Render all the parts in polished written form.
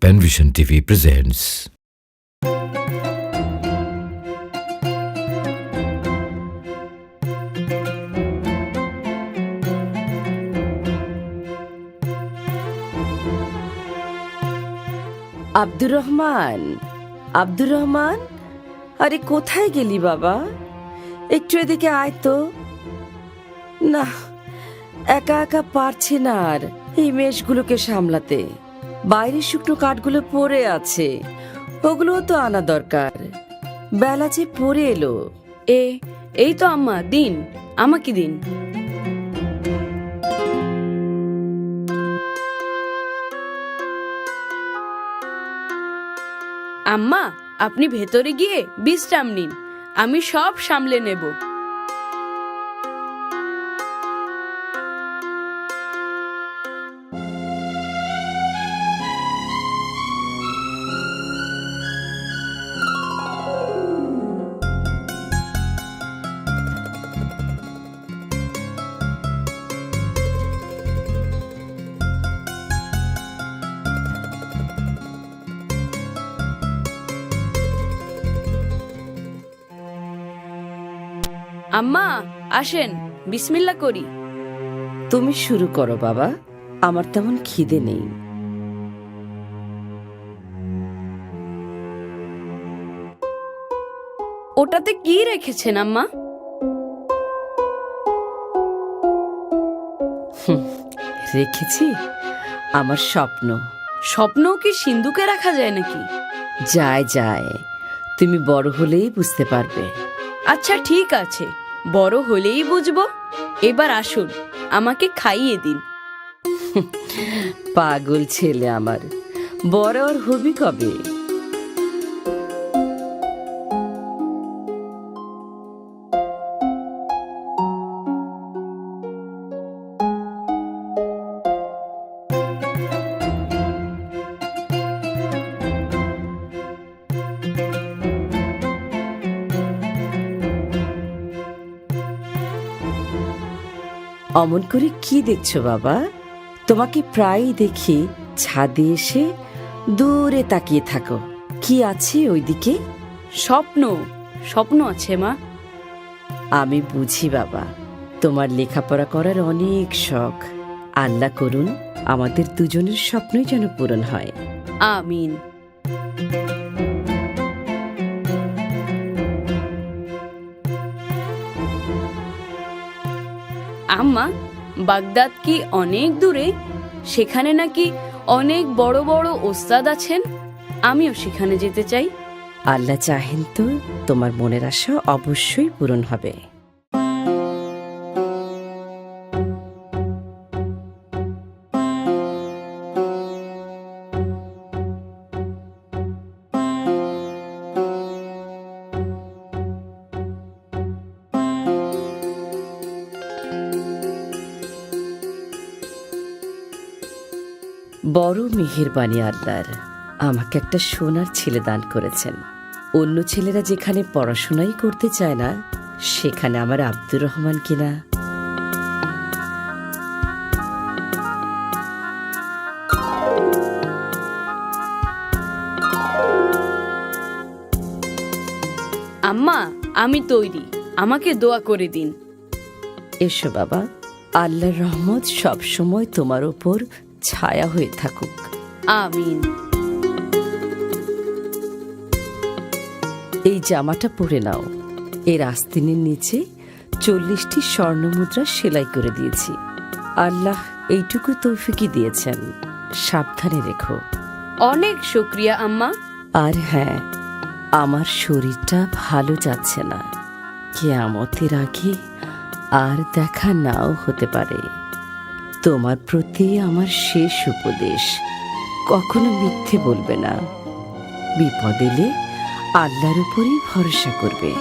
Penvision TV presents Abdur Rahman, Abdur Rahman, আরে কোথায় গেলি বাবা? একটু এদিকে আয় তো। না, একা একা পারছি না আর এই মেষগুলোকে সামলাতে। বাইরে শুকনো কাঠগুলো পড়ে আছে, ওগুলোও তো আনা দরকার। বেলা যে পড়ে এলো। এই তো আম্মা, দিন, আমাকে দিন। আম্মা, আপনি ভেতরে গিয়ে বিশ্রাম নিন, আমি সব সামলে নেব। আম্মা আসেন, বিসমিল্লাহ করি। তুমি শুরু করো বাবা, আমার তেমন খিদে নেই। ওটাতে কি রেখেছেন আম্মা? রেখেছি আমার স্বপ্ন। স্বপ্নও কি সিন্ধুকে রাখা যায় নাকি? যায় যায়, তুমি বড় হলেই বুঝতে পারবে। আচ্ছা ঠিক আছে, বড় হলেই বুঝবো। এবার আসুন, আমাকে খাইয়ে দিন। পাগল ছেলে আমার, বড় আর হবি কবে? অমন করে কি দেখছো বাবা? তোমাকে প্রায়ই দেখি ছাদে এসে দূরে তাকিয়ে থাকো। কি আছে ওইদিকে? স্বপ্ন, স্বপ্ন আছে মা। আমি বুঝি বাবা, তোমার লেখাপড়া করার অনেক শখ। আল্লাহ করুন আমাদের দুজনের স্বপ্নই যেন পূরণ হয়। আমিন। আম্মা, বাগদাদ কি অনেক দূরে? সেখানে নাকি অনেক বড় বড় ওস্তাদ আছেন, আমিও সেখানে যেতে চাই। আল্লাহ চাহেন তো তোমার মনের আশা অবশ্যই পূরণ হবে। বড় মেহেরবানি আল্লাহর, আমাকে একটা সোনার ছেলে দান করেছেন। অন্য ছেলেরা যেখানে পড়াশোনাই করতে চায় না, সেখানে আমার আব্দুর রহমান কিনা। আম্মা, আমি তৈরি, আমাকে দোয়া করে দিন। এসো বাবা, আল্লাহর রহমত সবসময় তোমার ওপর ছায়া হয়ে থাকুক। আমিন। এই জামাটা পরে নাও, এর আস্তিনের নিচে 40টি স্বর্ণ মুদ্রা সেলাই করে দিয়েছি। আল্লাহ এইটুকু তৌফিকই দিয়েছেন, সাবধানে রেখো। অনেক শুকরিয়া আম্মা। আর হ্যাঁ, আমার শরীরটা ভালো যাচ্ছে না, কিয়ামতের আগে আর দেখা নাও হতে পারে। তোমার প্রতি আমার শেষ উপদেশ, কখনো মিথ্যে বলবে না। বিপদ এলে আল্লাহর উপরই ভরসা করবে,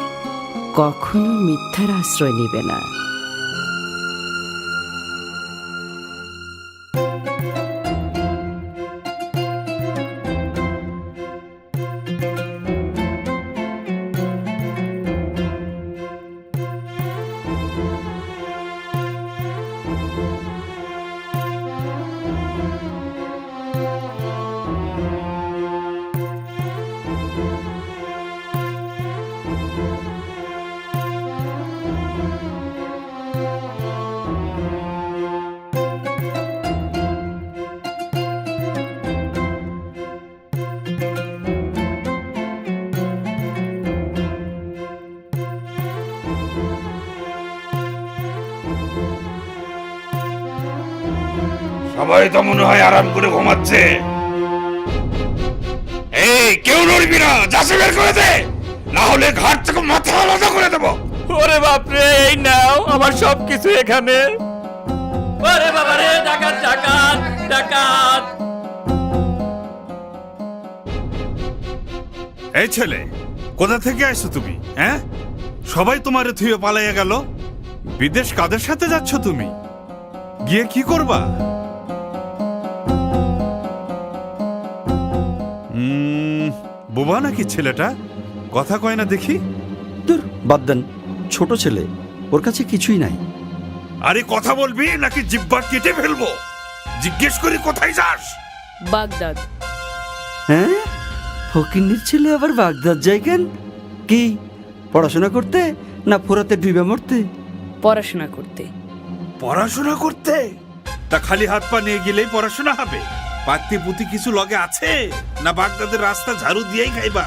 কখনো মিথ্যার আশ্রয় নেবে না। সবাই তো মনে হয় আরাম করে ঘুমাচ্ছে। এই কেউ নড়বি না, যাচ্ছে বের করে দে, না হলে ঘাট থেকে মাথা আলাদা করে দেবো। ওরে বাপরে, এই নাও আমার সবকিছু এখানে। ওরে বাবারে, ডাকাত ডাকাত ডাকাত! এই ছেলে, কোথা থেকে আসছো তুমি? হ্যাঁ, সবাই তোমারে থুয়ে পালাইয়া গেল। বিদেশ কাদের সাথে যাচ্ছ তুমি? গিয়ে কি করবা? বোবা নাকি ছেলেটা? কথা কয় না দেখি। দূর, বাদ দেন, ছোট ছেলে, ওর কাছে কিছুই নাই। আরে কথা বলবি নাকি জিব্বা কেটে ফেলবো? জিজ্ঞেস করি কোথায় যাস? বাগদাদ। হ্যাঁ, ফকিন্নির ছেলে আবার বাগদাদ যায় কেন? কি পড়াশোনা করতে, না ফোরাতে ডুবে মরতে? পড়াশোনা করতে। পড়াশোনা করতে? তা খালি হাত পা নিয়ে গেলেই পড়াশোনা হবে? পাত্তি পুতি কিছু লগে আছে, না বাগদাদের রাস্তা ঝাড়ু দিয়েই খাইবা?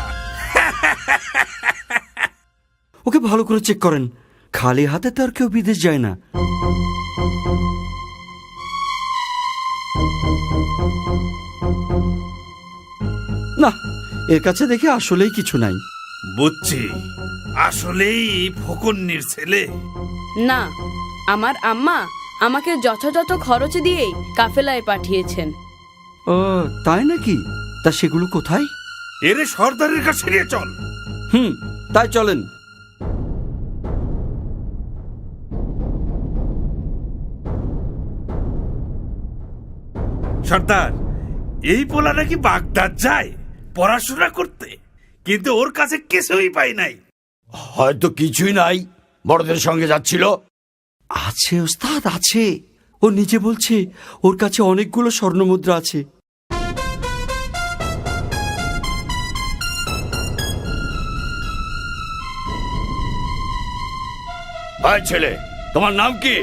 ওকে ভালো করে চেক করেন, খালি হাতে তো আর কেউ বিদেশ যায় না। না, এর কাছে দেখে আসলেই কিছু নাই। বুঝছি, আসলেই ফকন্নির ছেলে। না, আমার আম্মা আমাকে যথাযথ খরচ দিয়েই কাফেলায় পাঠিয়েছেন। ও তাই নাকি? তা সেগুলো কোথায়? এরে সর্দারের কাছে নিয়ে চল। তাই চলেন। সর্দার, এই পোলা নাকি বাগদাদ যায় পড়াশোনা করতে, কিন্তু ওর কাছে কিছুই পাই নাই। হয়তো কিছুই নাই, বড়দের সঙ্গে যাচ্ছিল। আছে ওস্তাদ, আছে। ও নিজে বলছে ওর কাছে অনেকগুলো স্বর্ণমুদ্রা আছে। ভাই ছেলে, তোমার নাম কি?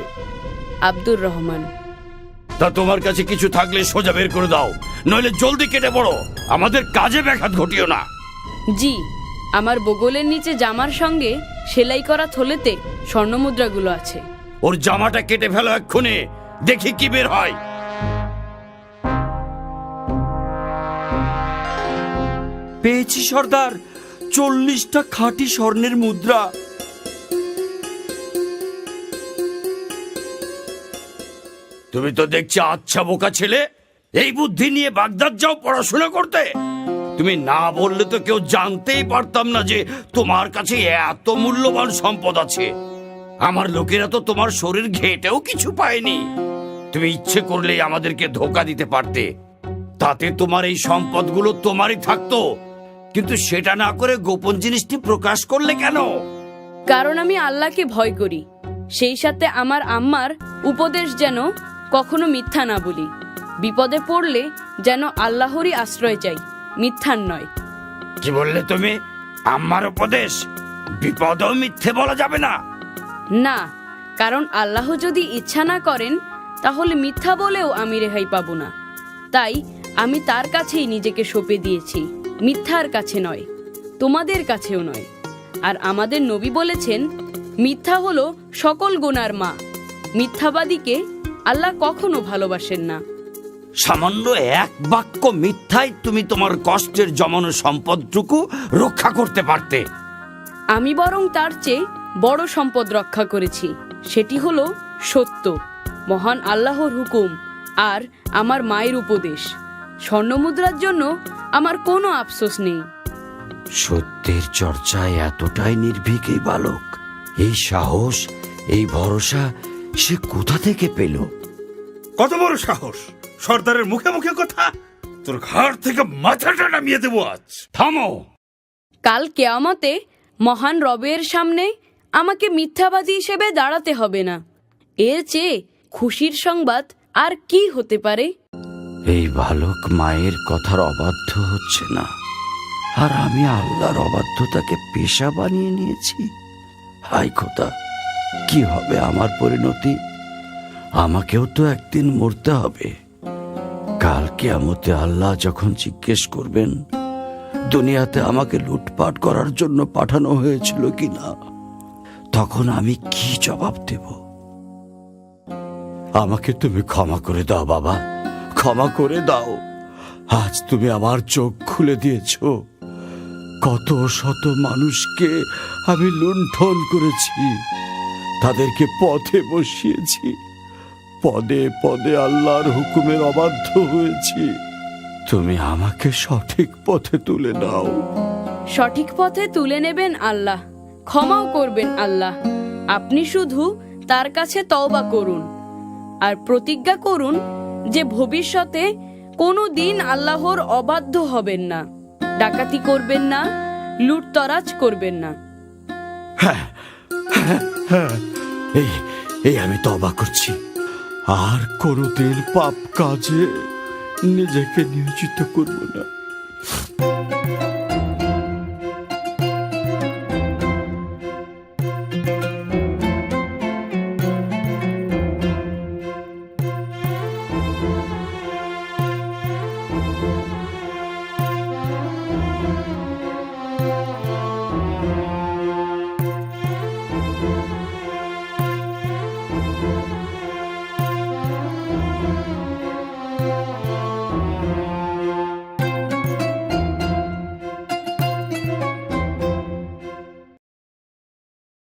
আব্দুর রহমান। তা তোমার কাছে কিছু থাকলে সোজা বের করে দাও, নইলে জলদি কেটে পড়ো, আমাদের কাজে ব্যাঘাত ঘটিও না। জি, আমার বগলের নিচে জামার সঙ্গে সেলাই করা থলেতে স্বর্ণমুদ্রাগুলো আছে। ওর জামাটা কেটে ফেলো এক্ষুনি, দেখি কি বের হয়। পেয়েছি সর্দার, 40টা খাঁটি স্বর্ণের মুদ্রা। তুমি তো দেখছি আচ্ছা বোকা ছেলে, এই বুদ্ধি নিয়ে বাগদাদ যাও পড়াশোনা করতে? তুমি না বললে তো কেউ জানতেই পারতাম না যে তোমার কাছে এত মূল্যবান সম্পদ আছে। আমার লোকেরা তো তোমার শরীর ঘেটেও কিছু পায়নি। তুমি ইচ্ছে করলেই আমাদেরকে ধোকা দিতে পারতে, তাতে তোমার এই সম্পদগুলো তোমারই থাকতো। কিন্তু সেটা না করে গোপন জিনিসটি প্রকাশ করলে কেন? কারণ আমি আল্লাহকে ভয় করি, সেই সাথে আমার আম্মার উপদেশ যেন কখনো মিথ্যা না বলি। বিপদে পড়লে যেন আল্লাহরই আশ্রয় চাই, মিথ্যার নয়। কি বললে তুমি? আমার উপদেশ? বিপদেও মিথ্যে বলা যাবে না। না, কারণ আল্লাহ যদি ইচ্ছা না করেন তাহলে মিথ্যা বলেও আমি রেহাই পাবো না। তাই আমি তার কাছেই নিজেকে সঁপে দিয়েছি, মিথ্যার কাছে নয়, তোমাদের কাছেও নয়। আর আমাদের নবী বলেছেন, মিথ্যা হলো সকল গুনার মা। মিথ্যাবাদীকে আল্লাহ কখনো ভালোবাসেন না। সামান্য এক বাক্য মিথ্যায় তুমি তোমার কষ্টের জমানো সম্পদটুকু রক্ষা করতে পারতে। আমি বরং তার চেয়ে বড় সম্পদ রক্ষা করেছি, সেটি হলো সত্য, মহান আল্লাহর হুকুম আর আমার মায়ের উপদেশ। স্বর্ণমুদ্রার জন্য আমার কোনো আফসোস নেই। সত্যের চর্চায় এতটাই নির্ভীক এই বালক, এই সাহস, এই ভরসা সে কোথা থেকে পেল? কত বড় সাহস! সর্দারের মুখে মুখে কথা! তোর ঘাড় থেকে মাথাটা নামিয়ে দেবো আজ। থামো! কাল কিয়ামতে মহান রবের সামনে আমাকে মিথ্যাবাদী হিসেবে দাঁড়াতে হবে না। এর চেয়ে খুশির সংবাদ আর কি হতে পারে? এই বালক মায়ের কথার অবাধ্য হচ্ছে না, আর আমি আল্লাহর অবাধ্যতাকে পেশা বানিয়ে নিয়েছি। হায় খোদা, কি হবে আমার পরিণতি? আমাকেও তো একদিন মরতে হবে। কাল কিয়ামতে আল্লাহ যখন জিজ্ঞেস করবেন দুনিয়াতে আমাকে লুটপাট করার জন্য পাঠানো হয়েছিল কিনা, তখন আমি কি জবাব দেব? আমাকে তুমি ক্ষমা করে দাও বাবা, ক্ষমা করে দাও। আজ তুমি আমার চোখ খুলে দিয়েছ। কত শত মানুষকে আমি লুণ্ঠন করেছি, তাদেরকে পথে বসিয়েছি, পদে পদে আল্লাহর হুকুমের অবাধ্য হয়েছি। তুমি আমাকে সঠিক পথে তুলে দাও। সঠিক পথে তুলে নেবেন আল্লাহ, ক্ষমাও করবেন আল্লাহ। আপনি শুধু তার কাছে তওবা করুন আর প্রতিজ্ঞা করুন যে ভবিষ্যতে কোনো দিন আল্লাহর অবাধ্য হবেন না, ডাকাতি করবেন না, লুটতরাজ করবেন না। এই এই আমি তওবা করছি, আর কোনোদিন পাপ কাজে নিজেকে নিয়োজিত করব না।